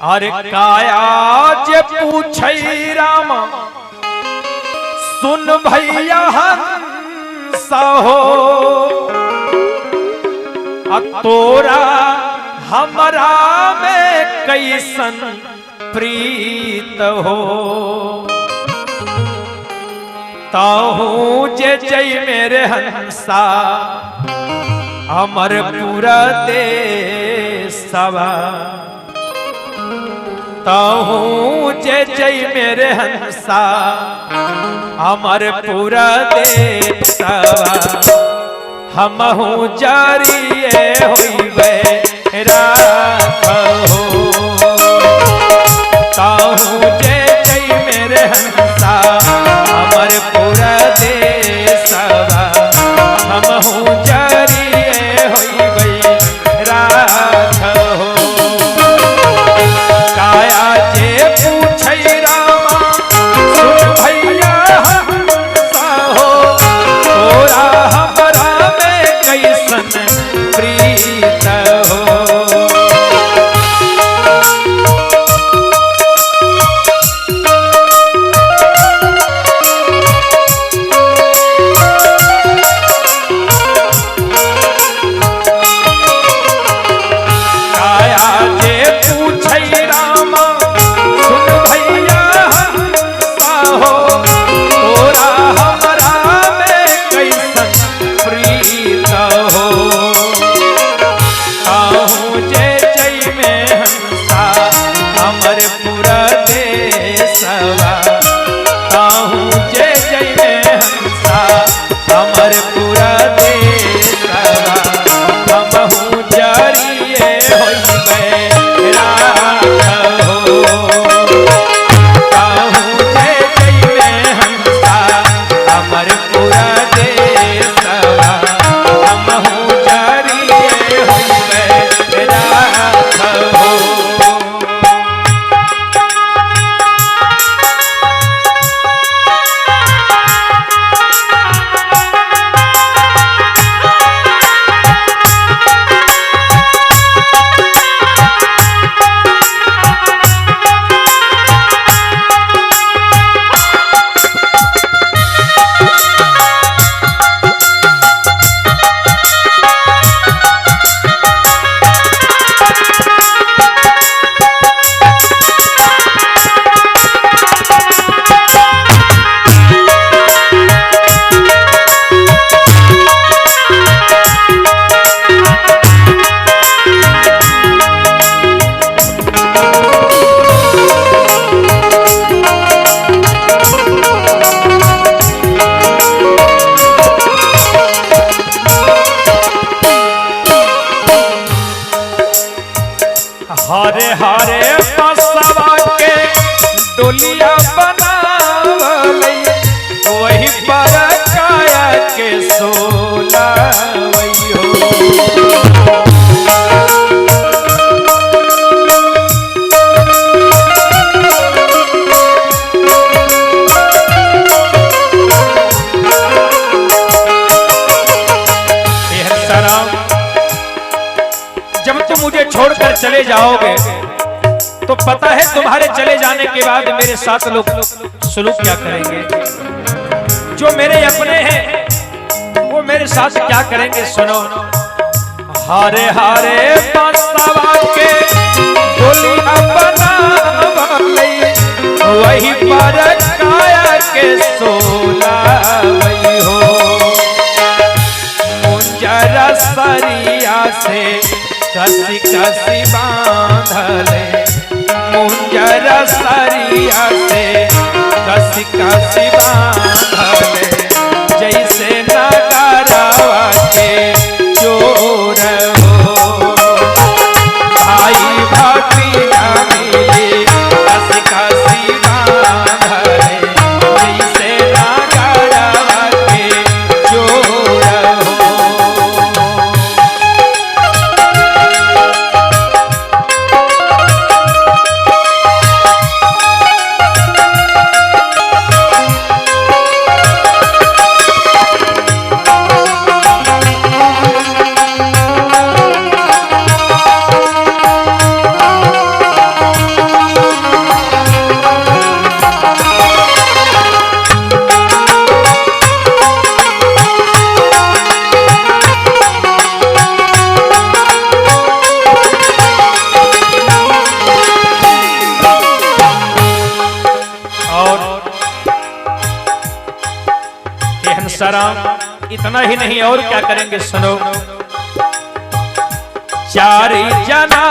अरे काया जे पूछै राम सुन भैया हंसा हो, तोरा हमरा में कैसन प्रीत हो। ताहू जे जय मेरे हंसा अमर पूरा देशवा। ताहू जे जय मेरे हंसा अमर पूरा देशवा। हमहू जारिए होइबे राखो। ताहू जे जय मेरे हंसा अमर पूरा देशवा। हमहू जारिए होइबे राखो। काया जे पूछै रामा सुन भैया हंसा हो, तोरा हमरा में कैसन प्रीत हो। हरे हरे बसवा के डोलिया बनावलै, वही पर काया के सोलावैयो। जब तुम मुझे छोड़कर चले जाओगे तो पता है तुम्हारे चले जाने के बाद मेरे साथ लोग सुलूक क्या करेंगे। जो मेरे अपने हैं वो मेरे साथ क्या करेंगे सुनो। हारे हारे बसवा के डोलिया बनावलै, वही पर काया के सोलावैयो। मुंजरा सरिया से कसी कसी बांधले, मुंजरा सरिया से कसी कसी बांधले। जैसे नगरवा के चोर हो, भाई भतीजा मिले कसी कसी बांधले। जैसे नगरवा के चोर हो। सीसाराम इतना ही नहीं और क्या करेंगे, सुनो। चार जना